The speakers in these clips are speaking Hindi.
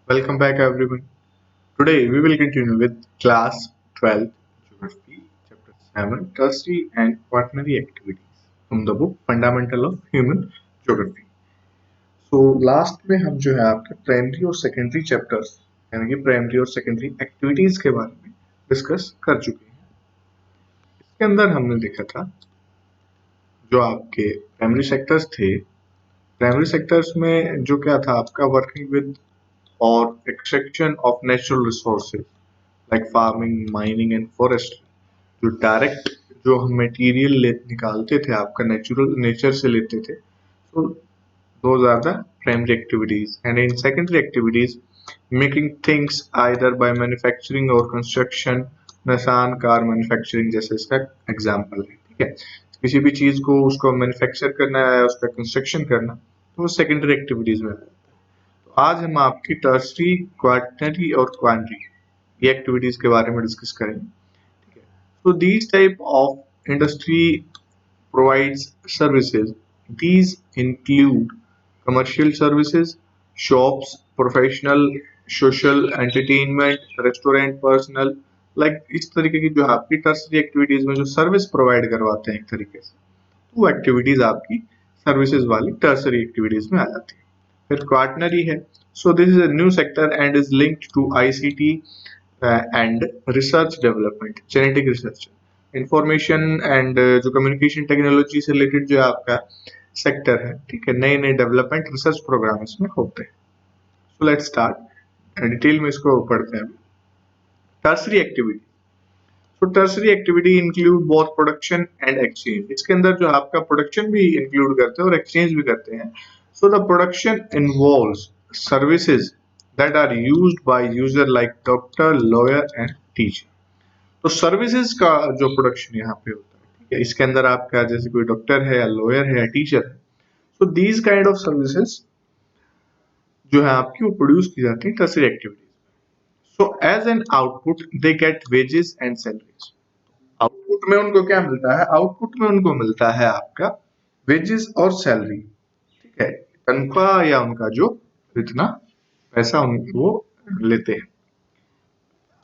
Welcome back, everyone. Today we will continue with class 12 Geography, chapter 7 Tertiary and Quaternary Activities from the book Fundamental of Human Geography. So last में हम जो है आपके प्राइमरी और सेकेंडरी चैप्टर्स यानी कि प्राइमरी और सेकेंडरी एक्टिविटीज के बारे में डिस्कस कर चुके हैं। इसके अंदर हमने देखा था जो आपके प्राइमरी सेक्टर्स थे। प्राइमरी सेक्टर्स में जो क्या था आपका वर्किंग विद और extraction of natural resources like farming, mining and forestry. जो डायरेक्ट जो हम मटेरियल निकालते थे आपका नेचुरल नेचर से लेते थे, so those are the primary activities. And in secondary activities, making things either by manufacturing or construction, Nissan car manufacturing जैसे इसका एग्जाम्पल है। ठीक है, किसी भी चीज को उसको मैन्युफैक्चर करना है, उसका कंस्ट्रक्शन करना, तो वो सेकेंडरी एक्टिविटीज में आता है। तो आज हम आपकी टर्सरी, क्वार्टनरी और क्वांटरी ये एक्टिविटीज के बारे में डिस्कस करेंगे। So these type of industry provides services. These include commercial services, shops, professional, social, entertainment, restaurant, personal, like इस तरीके की जो आपकी टर्सरी एक्टिविटीज में जो सर्विस प्रोवाइड करवाते हैं एक तरीके से, वो एक्टिविटीज आपकी सर्विसेज वाली टर्सरी एक्टिविटीज में आ जाती है। फिर क्वार्टनरी है, so this is a new sector and is linked to ICT and research development, genetic research, information and जो कम्युनिकेशन टेक्नोलॉजी से रिलेटेड जो आपका सेक्टर है। ठीक है, नए नए डेवलपमेंट रिसर्च प्रोग्राम इसमें होते हैं। सो लेट्स स्टार्ट डिटेल में इसको पढ़ते हैं। टर्सरी एक्टिविटी, तो tertiary activity include both production and exchange. इसके अंदर जो आपका प्रोडक्शन भी इंक्लूड करते हैं और एक्सचेंज भी करते हैं। So the production involves services that are used by user like doctor, lawyer and teacher. तो सर्विसेज का जो प्रोडक्शन यहाँ पे होता है, ठीक है, इसके अंदर आपका जैसे कोई डॉक्टर है या लॉयर है या टीचर है, so these kind of services जो है आपकी वो प्रोड्यूस की जाती है tertiary activities. So as an output they get wages and salaries. Output में उनको क्या मिलता है? आउटपुट में उनको मिलता है आपका वेजेस और सैलरी। ठीक है, तनख्वाह या उनका जो इतना पैसा उनको लेते हैं।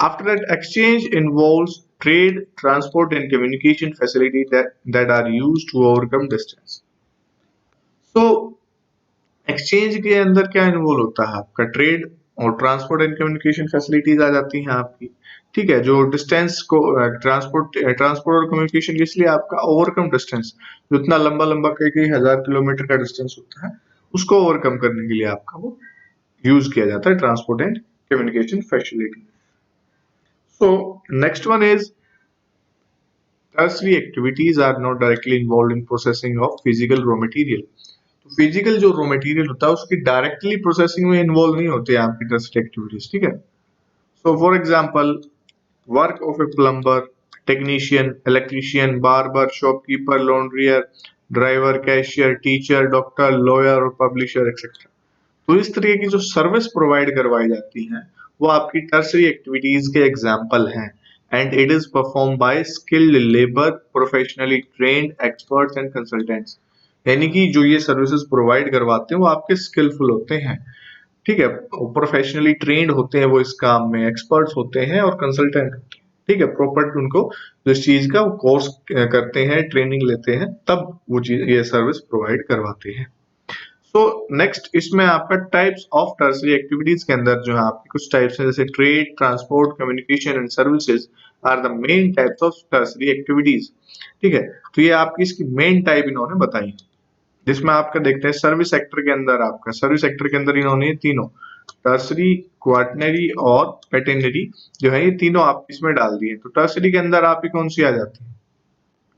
After that, exchange involves trade, transport, and communication facility that are used to overcome distance. So, exchange के अंदर क्या इन्वॉल्व होता है? आपका ट्रेड और ट्रांसपोर्ट एंड कम्युनिकेशन फैसिलिटीज आ जाती हैं आपकी। ठीक है, जो डिस्टेंस को ट्रांसपोर्ट और कम्युनिकेशन इसलिए आपका ओवरकम डिस्टेंस, जो इतना लंबा लंबा कई हजार किलोमीटर का डिस्टेंस होता है, उसको ओवरकम करने के लिए आपका वो यूज किया जाता है transport and communication facility. So next one is tertiary activities are not directly involved in processing of physical raw material. तो फिजिकल जो रॉ मटेरियल होता है उसकी डायरेक्टली प्रोसेसिंग में इन्वॉल्व नहीं होते हैं आपकी टर्सरी एक्टिविटीज। ठीक है, so for example work of a plumber, technician, electrician, barber, shopkeeper, launderer, driver, cashier, teacher, doctor, lawyer और पब्लिशर एक्सेट्रा। तो इस तरीके की जो सर्विस प्रोवाइड करवाई जाती हैं वो आपकी टर्सरी एक्टिविटीज के एग्जाम्पल हैं। And it is perform by skilled labour, professionally trained experts and consultants. यानी कि जो ये सर्विसेज प्रोवाइड करवाते हैं वो आपके स्किलफुल होते हैं। ठीक है, प्रोफेशनली ट्रेन्ड होते हैं वो इस काम में, एक्सपर्ट्स होते हैं और कंसल्टेंट होते हैं। ठीक है, प्रॉपर उनको जो इस चीज का कोर्स करते हैं, ट्रेनिंग लेते हैं, तब वो चीज ये सर्विस प्रोवाइड करवाते हैं। सो नेक्स्ट इसमें आपका टाइप्स ऑफ टर्सरी एक्टिविटीज के अंदर जो है आपकी कुछ टाइप्स हैं, जैसे trade, transport, communication and services are the main types of tertiary activities. ठीक है, तो ये आपकी इसकी मेन टाइप इन्होंने बताई, जिसमें आपका देखते हैं सर्विस सेक्टर के अंदर, आपका सर्विस सेक्टर के अंदर इन्होंने तीनों टर्सरी, क्वार्टनरी और पेटेनरी जो है ये तीनों आप इसमें डाल दिए। तो टर्सरी के अंदर आपकी कौन सी आ जाती है?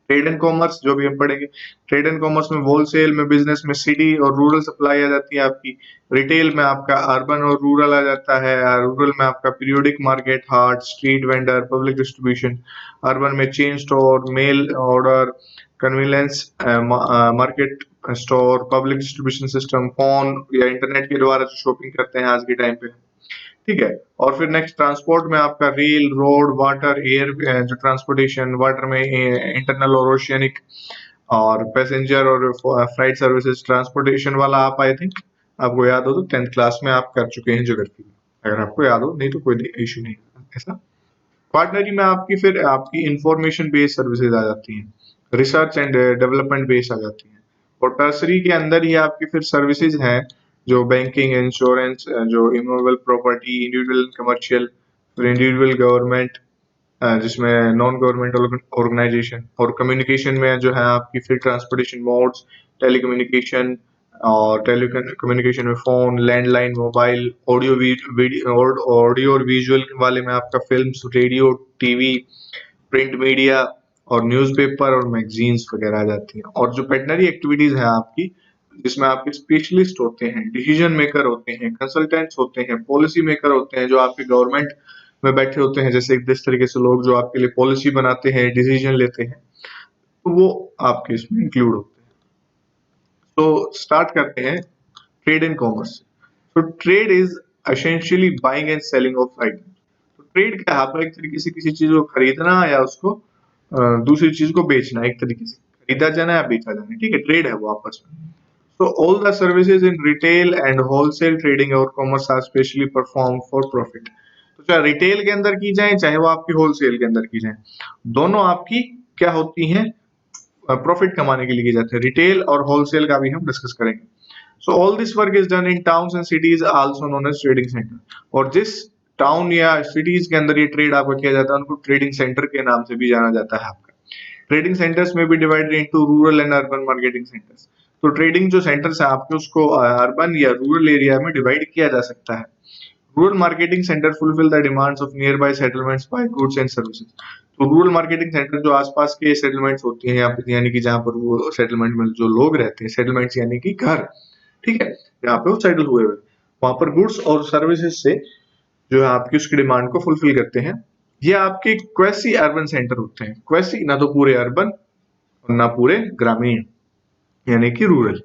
ट्रेड एंड कॉमर्स, जो भी हम पढ़ेंगे। ट्रेड एंड कॉमर्स में होलसेल में, बिजनेस में सिटी और रूरल सप्लाई आ जाती है आपकी। रिटेल में आपका अर्बन और रूरल आ जाता है। रूरल में आपका पीरियोडिक मार्केट, हाट, street vendor, public distribution. Urban में chain store, mail order, convenience market store, public distribution system, phone या इंटरनेट के द्वारा जो शॉपिंग करते हैं आज के टाइम पे। ठीक है, और फिर नेक्स्ट ट्रांसपोर्ट में आपका रेल, रोड, वाटर, एयर, जो ट्रांसपोर्टेशन, वाटर में इंटरनल और ओशियनिक, और पैसेंजर और फ्लाइट सर्विसेज। ट्रांसपोर्टेशन वाला आप आई थिंक आपको याद हो तो 10th क्लास में आप कर चुके हैं ज्योग्राफी में। अगर आपको याद हो, नहीं तो कोई इशू नहीं ऐसा। क्वाटरनरी में आपकी फिर आपकी इंफॉर्मेशन बेस्ड सर्विसेज आ जाती हैं, रिसर्च एंड डेवलपमेंट बेस्ड आ जाती हैं, और टर्सरी के अंदर ही आपकी फिर सर्विसेज हैं जो बैंकिंग, इंश्योरेंस, जो इमूवेबल प्रॉपर्टी, इंडिविजुअल कमर्शियल, फिर इंडिविजुअल गवर्नमेंट, जिसमें नॉन गवर्नमेंटल ऑर्गेनाइजेशन, और कम्युनिकेशन में जो है आपकी फिर ट्रांसपोर्टेशन मोड्स, टेलीकम्युनिकेशन, और टेलीकम्युनिकेशन में फोन, लैंडलाइन, मोबाइल, ऑडियो और विजुअल वाले में आपका films, radio, TV, print media, और न्यूज़पेपर और मैगजीन्स वगैरह आ जाती हैं। और जो वेटनरी एक्टिविटीज हैं आपकी, जिसमें आपके स्पेशलिस्ट होते हैं, डिसीजन मेकर होते हैं, कंसल्टेंट्स होते हैं, पॉलिसी मेकर होते हैं, जो आपके गवर्नमेंट में बैठे होते हैं, जैसे जिस तरीके से लोग जो आपके लिए पॉलिसी बनाते हैं, डिसीजन लेते हैं, तो वो आपके इसमें इंक्लूड होते हैं। तो स्टार्ट करते हैं ट्रेड एंड कॉमर्स। तो trade is essentially buying and selling of item. तो ट्रेड क्या है? आपका एक तरीके से किसी चीज को खरीदना या उसको दूसरी चीज को बेचना, एक तरीके से खरीदा जाना या बेचा जाना, ठीक है, ट्रेड है वो आपस में। So all the services in retail and wholesale trading और commerce are specially performed for profit। तो चाहे रिटेल के अंदर की जाए, चाहे वो आपकी होलसेल के अंदर की जाए, दोनों आपकी क्या होती हैं? प्रॉफिट कमाने के लिए की जाती है। रिटेल और होलसेल का भी हम डिस्कस करेंगे। So all this work is done in towns and cities also known as trading centre. और जिस टाउन या सिटीज के अंदर ये ट्रेड आपका किया जाता है, उनको ट्रेडिंग सेंटर के नाम से भी जाना जाता है आपका। ट्रेडिंग सेंटर्स में भी divided into rural and urban marketing centres. तो ट्रेडिंग जो सेंटर्स है आपके, उसको अर्बन या रूरल एरिया में डिवाइड किया जा सकता है। Rural marketing centre fulfil the demands of nearby settlements by goods and services. तो रूरल मार्केटिंग सेंटर जो आसपास के सेटलमेंट्स होती हैं यहाँ पे, यानी कि जहाँ पर वो सेटलमेंट में जो लोग रहते हैं, सेटलमेंट्स यानी कि घर, ठीक है, यहाँ पे वो सेटल हुए हुए, वहां पर गुड्स और सर्विसेज से जो है आपकी उसकी डिमांड को फुलफिल करते हैं। ये आपके क्वेसी अर्बन सेंटर होते हैं। क्वेसी ना तो पूरे अर्बन और ना पूरे ग्रामीण, यानी कि rural.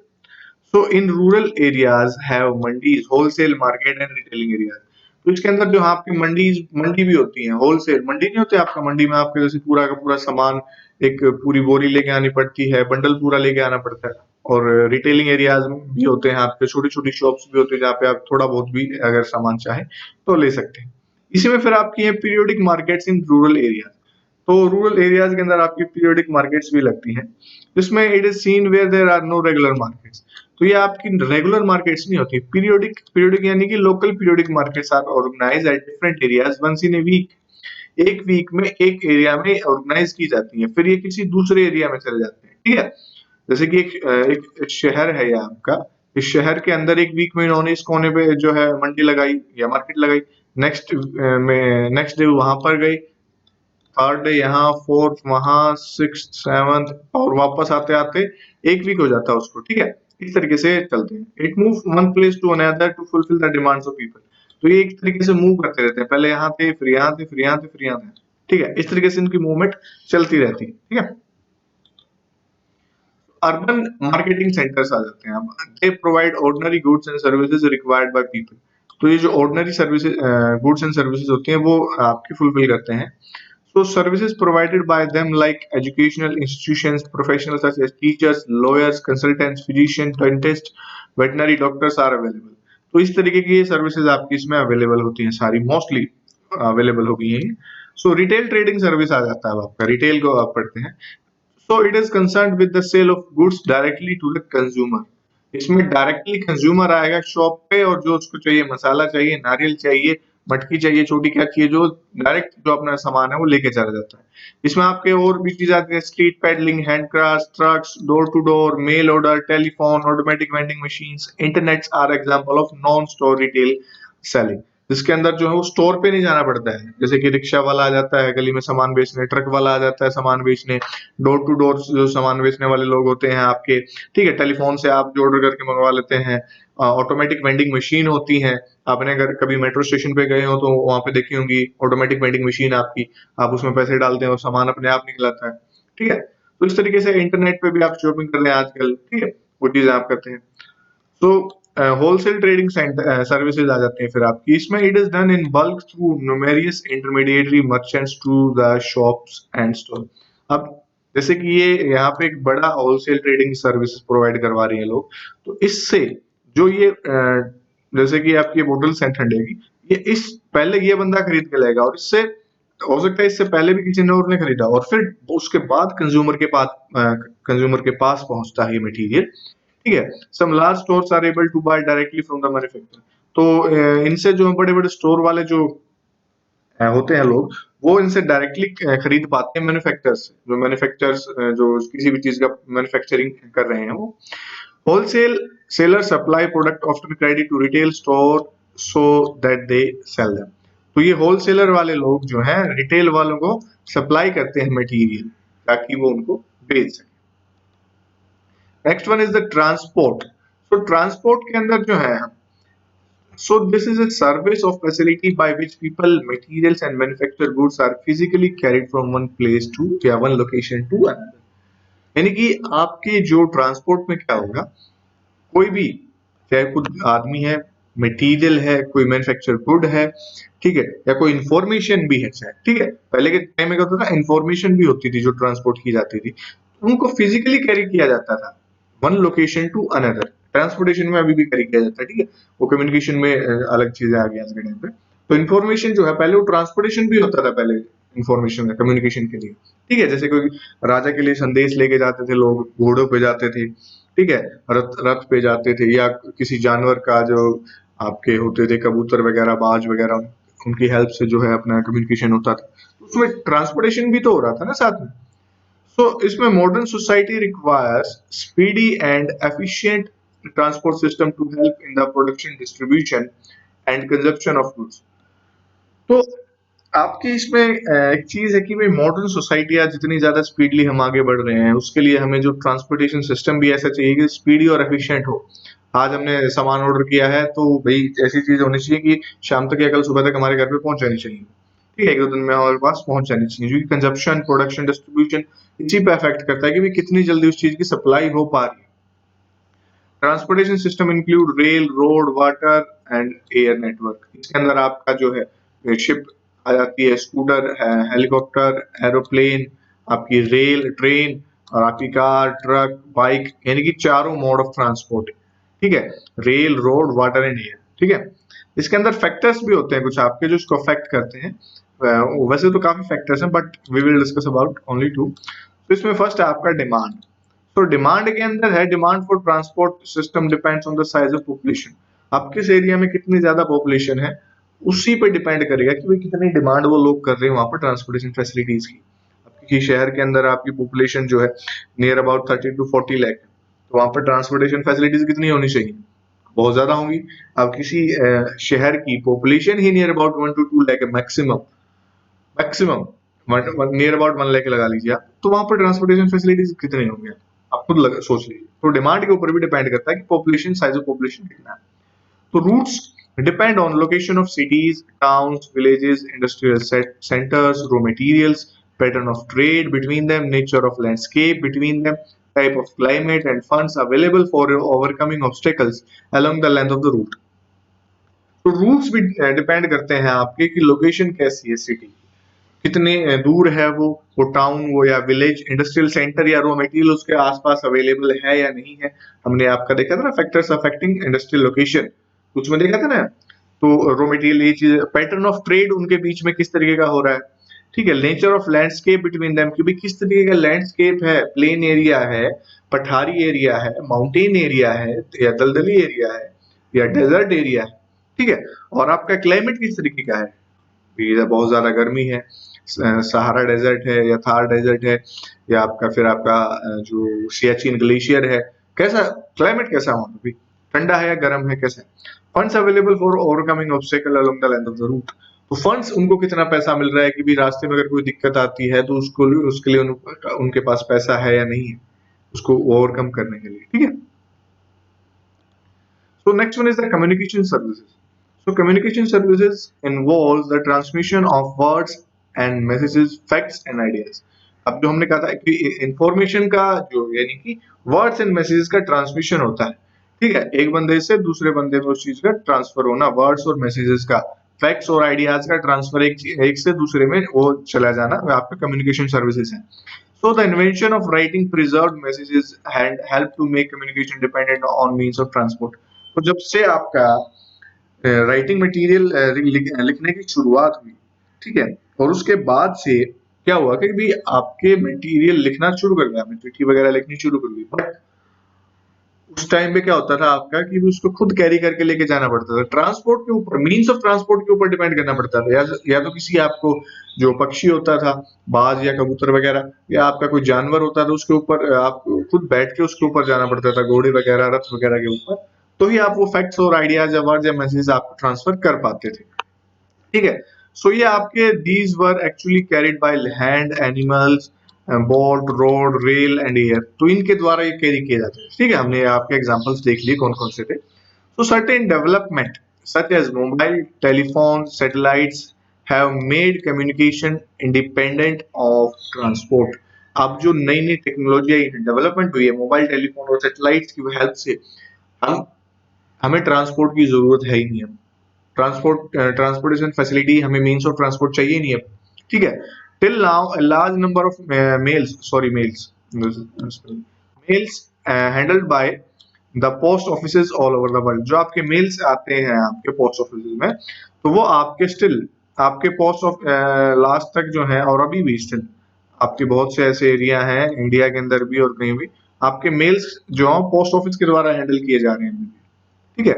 So in rural areas have mandis, wholesale market and retailing areas। तो इसके अंदर जो आपकी मंडी भी होती है, होलसेल मंडी नहीं होती आपका, मंडी में आपके जैसे पूरा का पूरा सामान, एक पूरी बोरी लेके आनी पड़ती है, बंडल पूरा लेके आना पड़ता है। और रिटेलिंग एरियाज भी होते हैं आपके, छोटी छोटी शॉप्स भी होती है जहाँ पे आप थोड़ा बहुत भी अगर सामान चाहे तो ले सकते हैं। इसी में फिर आपकी है periodic markets in rural area. तो रूरल एरियाज के अंदर आपकी पीरियोडिक मार्केट्स भी लगती हैं, जिसमें it is seen where there are no regular markets. तो ये आपकी रेगुलर मार्केट्स नहीं होती, पीरियोडिक, पीरियोडिक यानी कि local periodic markets are organised at different areas once in a week. एक वीक में एक एरिया में ऑर्गेनाइज की जाती है, फिर ये किसी दूसरे एरिया में चले जाते हैं, ठीक है। जैसे कि एक शहर है ये आपका, इस शहर के अंदर एक वीक में इन्होंने इस कोने पे जो है मंडी लगाई या मार्केट लगाई, नेक्स्ट डे वहां पर गई, थर्ड डे यहाँ, फोर्थ वहां, सिक्स, सेवंथ, और वापस आते आते एक वीक हो जाता है उसको, ठीक है। इस तरीके से चलते हैं। It move one place to another to fulfil the demands of people. तो ये एक तरीके से मूव करते रहते हैं, पहले यहाँ थे, फिर यहाँ थे, फिर यहाँ थे, फिर यहाँ थे, ठीक है। इस तरीके से इनकी मूवमेंट चलती रहती है, ठीक है। अर्बन मार्केटिंग सेंटर्स आ जाते हैं। They provide ordinary goods and services required by people. तो ये जो ordinary services, goods and services होती हैं, वो आपकी फुलफिल करते हैं। So services provided by them like educational institutions, professionals such as teachers, lawyers, consultants, physicians, dentists, veterinary doctors are available। तो इस तरीके की सर्विसेज आपकी इसमें अवेलेबल होती हैं, सारी मोस्टली अवेलेबल हो गई हैं। सो रिटेल ट्रेडिंग सर्विस आ जाता है आपका, रिटेल को आप पढ़ते हैं। So it is concerned with the sale of goods directly to the consumer. इसमें डायरेक्टली कंज्यूमर आएगा शॉप पे, और जो उसको चाहिए, मसाला चाहिए, नारियल चाहिए, मटकी चाहिए, छोटी क्या चाहिए, जो डायरेक्ट जो अपना सामान है वो लेके चला जाता है। इसमें आपके और भी चीज आती है, street peddling, handicraft, trucks, door to door, mail order, telephone, automatic vending machines, internet are example of non store retail selling. जिसके अंदर जो है वो स्टोर पे नहीं जाना पड़ता है, जैसे कि रिक्शा वाला आ जाता है गली में सामान बेचने, ट्रक वाला आ जाता है सामान बेचने, डोर टू डोर जो सामान बेचने वाले लोग होते हैं आपके, ठीक है, टेलीफोन से आप जो ऑर्डर करके मंगवा लेते हैं। ऑटोमेटिक वेंडिंग मशीन होती है, आपने अगर कभी मेट्रो स्टेशन पे गए हो तो वहां पे देखी होंगी ऑटोमेटिक वेंडिंग मशीन आपकी, आप उसमें पैसे डालते हैं और सामान अपने आप निकल आता है, ठीक है। तो इस तरीके से इंटरनेट पे भी आप शॉपिंग कर रहे हैं आजकल, ठीक है, वो चीजें आप करते हैं। सो होलसेल ट्रेडिंग सर्विसेज आ जाते हैं फिर आपकी इसमें। It is done in bulk through numerous intermediary merchants to the shops and store. अब जैसे कि ये यहाँ पे एक बड़ा होलसेल ट्रेडिंग सर्विसेज प्रोवाइड करवा रही है लोग, तो इससे जो ये जैसे कि आपकी बोतल से ठंडेगी, ये इस पहले ये बंदा खरीद के लाएगा, और इससे हो सकता है इससे पहले भी किसी ने और ने खरीदा, और फिर उसके बाद कंज्यूमर के पास पहुंचता है ये मटेरियल। ठीक है, some large stores are able to buy directly from the manufacturer. तो इनसे जो बड़े बड़े स्टोर वाले जो होते हैं लोग, वो इनसे डायरेक्टली खरीद पाते हैं मैन्युफैक्चरर्स से, जो मैन्युफैक्चरर्स जो किसी भी चीज का मैन्युफैक्चरिंग कर रहे हैं वो। Wholesale seller supply product often credit to retail store so that they sell them. तो ये होलसेलर वाले लोग जो हैं रिटेल वालों को सप्लाई करते हैं मटेरियल, ताकि वो उनको बेच सके। Next one is the transport. तो ट्रांसपोर्ट के अंदर जो है, so this is a service of facility by which people, materials and manufactured goods are physically carried from one place to या one location to another। यानी कि आपके जो ट्रांसपोर्ट में क्या होगा, कोई भी, चाहे कोई आदमी है, मटेरियल है, कोई मैन्युफैक्चर गुड है, ठीक है, या कोई इंफॉर्मेशन भी है चाहे, ठीक है। पहले के टाइम में क्या होता था, इंफॉर्मेशन भी होती थी जो ट्रांसपोर्ट की जाती थी, उनको फिजिकली कैरी किया जाता था one location to another. Transportation में अभी भी कैरी किया जाता है, ठीक है, वो कम्युनिकेशन में अलग चीजें आ गई आज के टाइम पे। तो इन्फॉर्मेशन जो है, पहले वो ट्रांसपोर्टेशन भी होता था पहले इन्फॉर्मेशन कम्युनिकेशन के लिए, ठीक है। जैसे कोई राजा के लिए संदेश लेके जाते थे लोग, घोड़ों पे जाते थे, ठीक है, रथ रथ पे जाते थे, या किसी जानवर का जो आपके होते थे कबूतर वगैरह, बाज वगैरह, उनकी हेल्प से जो है अपना कम्युनिकेशन होता था, उसमें ट्रांसपोर्टेशन भी तो हो रहा था ना साथ में। सो इसमें modern society requires speedy and efficient transport system to help in the production, distribution and consumption of goods. तो आपकी इसमें एक चीज है कि भाई मॉडर्न सोसाइटी आज जितनी ज्यादा स्पीडली हम आगे बढ़ रहे हैं, उसके लिए हमें जो ट्रांसपोर्टेशन सिस्टम भी ऐसा चाहिए कि स्पीडी और एफिशिएंट हो। आज हमने सामान ऑर्डर किया है तो भाई ऐसी चीज होनी चाहिए कि शाम तक या कल सुबह तक हमारे घर पे पहुंच जानी चाहिए, ठीक है, एक दो दिन में हमारे पास पहुंच जानी चाहिए, जो कि कंजप्शन, प्रोडक्शन, डिस्ट्रीब्यूशन इसी पे अफेक्ट करता है कि भाई कितनी जल्दी उस चीज की सप्लाई हो पा रही है। Transportation system include rail, road, water and air network. इसके अंदर आपका जो है शिप आ जाती है, स्कूटर है, हेलीकॉप्टर, एरोप्लेन, आपकी रेल, ट्रेन, और आपकी कार, ट्रक, बाइक, यानी कि चारों मोड ऑफ ट्रांसपोर्ट, ठीक है, rail, road, water and air, ठीक है। इसके अंदर फैक्टर्स भी होते हैं कुछ आपके जो इसको अफेक्ट करते हैं। वैसे तो काफी फैक्टर्स हैं, but we will discuss about only two. तो इसमें फर्स्ट है आपका डिमांड। तो डिमांड के अंदर है, demand for transport system depends on the size of population. आप किस एरिया में कितनी ज्यादा पॉपुलेशन है, उसी पे डिपेंड करेगा कि भाई कितनी डिमांड वो लोग कर रहे हैं वहां पर ट्रांसपोर्टेशन फैसिलिटीज की। अब किसी शहर के अंदर आपकी पॉपुलेशन जो है नियर अबाउट 30 to 40 लाख है, तो वहां पर ट्रांसपोर्टेशन फैसिलिटीज कितनी होनी चाहिए, बहुत ज्यादा होंगी। अब किसी शहर की पॉपुलेशन ही नियर अबाउट 1 to 2 लाख है maximum, maximum near about 1 lakh लगा लीजिए आप, तो वहां पर ट्रांसपोर्टेशन फैसिलिटीज कितनी होंगी आप खुद सोच लीजिए। तो डिमांड के ऊपर भी डिपेंड करता है कि पॉपुलेशन, साइज ऑफ पॉपुलेशन कितना है। तो roots depend on location of cities, towns, villages, industrial centers, raw materials, pattern of trade between them, nature of landscape between them, type of climate, and funds available for overcoming obstacles along the length of the route। तो रूट्स भी डिपेंड करते हैं आपके कि लोकेशन कैसी है सिटी, कितने दूर है वो टाउन, वो या विलेज, इंडस्ट्रियल सेंटर या रॉ मटेरियल उसके आसपास अवेलेबल है या नहीं है। हमने आपका देखा था ना फैक्टर्स अफेक्टिंग इंडस्ट्रियल लोकेशन, कुछ में देखा था ना। तो रॉ मटेरियल ये चीज, पैटर्न ऑफ ट्रेड उनके बीच में किस तरीके का हो रहा है, ठीक है, nature of landscape between them, कि भाई किस तरीके का लैंडस्केप है, प्लेन एरिया है, पठारी एरिया है, माउंटेन एरिया है, या दलदली एरिया है, या डेजर्ट एरिया है, ठीक है। और आपका क्लाइमेट किस तरीके का है, इधर बहुत ज्यादा गर्मी है, सहारा डेजर्ट है, या थार डेजर्ट है, या आपका फिर आपका जो सियाचिन ग्लेशियर है, कैसा क्लाइमेट, कैसा वहां पे, ठंडा है या गर्म है, कैसा है। Funds available for overcoming obstacle along the length of the route. तो फंड्स उनको कितना पैसा मिल रहा है कि भी रास्ते में अगर कोई दिक्कत आती है तो उसके लिए उनके पास पैसा है या नहीं है उसको ओवरकम करने के लिए, ठीक है। So next one is the communication services. So communication services involves the transmission of words and messages, facts and ideas. अब जो हमने कहा था कि इंफॉर्मेशन का जो यानी कि वर्ड्स एंड मैसेजेस का ट्रांसमिशन होता है, ठीक है, एक बंदे से दूसरे बंदे में उस चीज का ट्रांसफर होना, वर्ड्स और मैसेजेस का, फैक्ट्स और आइडियाज का ट्रांसफर एक से दूसरे में वो चला जाना, वो आपका कम्युनिकेशन सर्विसेज है। So the invention of writing preserved messages and help to make communication dependent on means of transport। तो जब से आपका राइटिंग मटेरियल लिखने की शुरुआत हुई, ठीक है। और उसके बाद से क्या हुआ कि भी आपके मटेरियल लिखना शुरू कर दिया, आपने चिट्ठी वगैरह लिखनी शुरू कर दी, बट उस टाइम पे क्या होता था आपका कि भी उसको खुद कैरी करके लेके जाना पड़ता था, ट्रांसपोर्ट के ऊपर, मीन्स ऑफ ट्रांसपोर्ट के ऊपर डिपेंड करना पड़ता था, या तो किसी आपको जो पक्षी होता था, बाज या कबूतर वगैरह, या आपका कोई जानवर होता था, उसके ऊपर आपको खुद बैठ के उसके ऊपर जाना पड़ता था, घोड़े वगैरह, रथ वगैरह के ऊपर, तो ही आप वो फैक्ट्स और आइडियाज या वर्ड्स या मैसेज आपको ट्रांसफर कर पाते थे, ठीक है। सो ये आपके these were actually carried by hand, animals, boat, road, rail and air, तो इनके द्वारा ये कैरी किए जाते हैं, ठीक है। हमने आपके एग्जांपल्स देख लिए कौन कौन से थे। So certain development such as mobile telephone, satellites have made communication independent of transport. अब जो नई नई टेक्नोलॉजी आई है, डेवलपमेंट हुई है मोबाइल टेलीफोन और सैटेलाइट्स की हेल्प से, हम हमें ट्रांसपोर्ट की जरूरत है ही नहीं है। ट्रांसपोर्टेशन फैसिलिटी, हमें मीन्स ऑफ ट्रांसपोर्ट चाहिए नहीं अब, ठीक है। Till now a large number of males handled by the post offices all over the world, जो आपके मेल्स आते हैं आपके पोस्ट ऑफिस में, तो वो आपके स्टिल आपके पोस्ट ऑफ लास्ट तक जो है, और अभी भी स्टिल आपके बहुत से ऐसे एरिया हैं इंडिया के अंदर भी और कहीं भी, आपके मेल्स जो है पोस्ट ऑफिस के द्वारा हैंडल किए जा रहे हैं, ठीक है।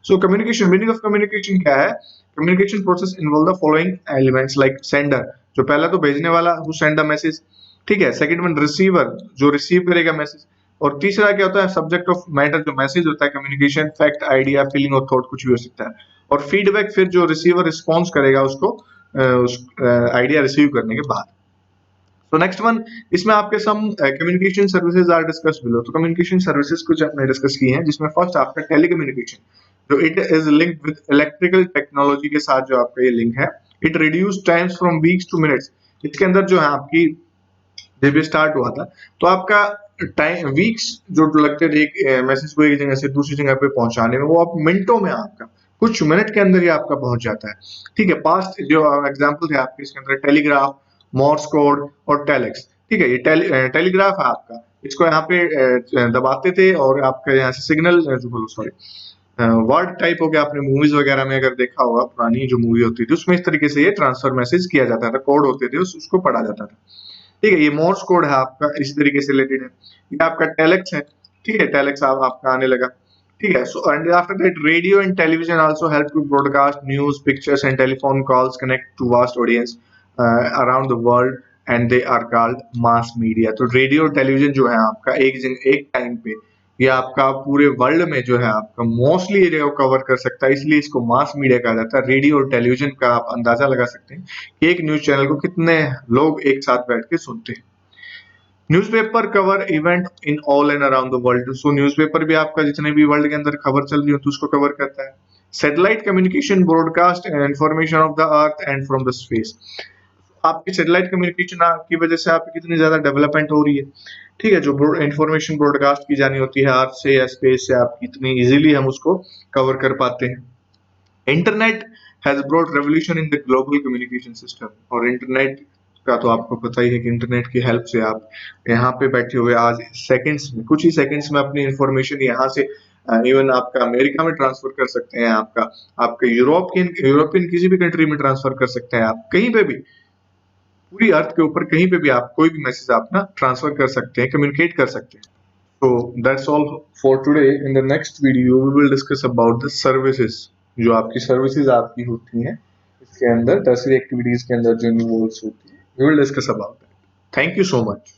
So communication, meaning of communication क्या है? Communication process involve the following elements like sender, जो पहला तो भेजने वाला, हु सेंड द मैसेज, ठीक है। सेकंड वन रिसीवर, जो रिसीव करेगा मैसेज, और तीसरा क्या होता है? सब्जेक्ट ऑफ मैटर, जो मैसेज होता है, कम्युनिकेशन, फैक्ट, आइडिया, फीलिंग और थॉट, कुछ भी हो सकता है। और फीडबैक, फिर जो रिसीवर रिस्पॉन्स करेगा उसको उस आइडिया रिसीव करने के बाद। So next one, इसमें आपके some communication services are discussed below, तो कम्युनिकेशन सर्विसेज कुछ आपने डिस्कस की हैं, जिसमें फर्स्ट आपका टेलीकम्युनिकेशन, जो it is linked with electrical technology के साथ जो आपका ये लिंक है, it reduce times from weeks two minutes. इसके अंदर जो है आपकी, जब ये स्टार्ट हुआ था तो आपका टाइम वीक्स जो लगते थे एक मैसेज को एक जगह से दूसरी जगह पे पहुंचाने में, वो आप मिनटों में, आपका कुछ मिनट के अंदर ही आपका पहुंच जाता है, ठीक है। पास्ट जो एग्जांपल थे आपके इसके अंदर, टेलीग्राफ, मॉर्स कोड और टेलेक्स, ठीक है। ये टेलीग्राफ है आपका, इसको यहाँ पे दबाते थे और आपके यहाँ से सिग्नल, बोलो सॉरी, वर्ड टाइप हो गया, आपने मूवीज वगैरह में अगर देखा होगा, पुरानी जो मूवी होती थी उसमें इस तरीके से ये ट्रांसफर मैसेज किया जाता था, कोड होते थे, उसको पढ़ा जाता था, ठीक है। ये मोर्स कोड है आपका, इस तरीके से रिलेटेड है। ये आपका टेलेक्स है, ठीक है, टेलेक्स आपका आने लगा, ठीक है। So and after that radio and television also help to broadcast news, pictures and telephone calls, connect to vast audience around the world, and they are called mass media. तो रेडियो और टेलीविजन जो है आपका एक टाइम पे ये आपका पूरे वर्ल्ड में जो है आपका मोस्टली एरिया को कवर कर सकता है, इसलिए इसको मास मीडिया कहा जाता है। रेडियो और टेलीविजन का आप अंदाजा लगा सकते हैं कि एक न्यूज चैनल को कितने लोग एक साथ बैठ के सुनते हैं। Newspaper cover event in all and around the world, so newspaper भी आपका जितने भी वर्ल्ड के अंदर खबर चल रही हो तो उसको कवर करता है। Satellite communication broadcast information of the earth and from the space, आपकी सैटेलाइट कम्युनिकेशन की वजह से आपकी कितनी ज्यादा डेवलपमेंट हो रही है, ठीक है। जो इंफॉर्मेशन ब्रॉडकास्ट की जानी होती है अर्थ से या स्पेस से, आप इतनी इजीली हम उसको कवर कर पाते हैं। Internet has brought revolution in the global communication system, और इंटरनेट का तो आपको पता ही है कि इंटरनेट की हेल्प से आप यहाँ पे बैठे हुए आज सेकंड्स में, कुछ ही सेकंड्स में अपनी इंफॉर्मेशन यहाँ से इवन आपका अमेरिका में ट्रांसफर कर सकते हैं, आपका आपके यूरोपियन किसी भी कंट्री में ट्रांसफर कर सकते हैं, आप कहीं पे भी, पूरी अर्थ के ऊपर कहीं पे भी आप कोई भी मैसेज आप ना ट्रांसफर कर सकते हैं, कम्युनिकेट कर सकते हैं। So that's all for today. In the next video, we will discuss about the services. जो आपकी सर्विसेज आपकी होती हैं इसके अंदर, टर्सरी एक्टिविटीज के अंदर जो इन्वॉल्व होती है, we will discuss about that. Thank you so much.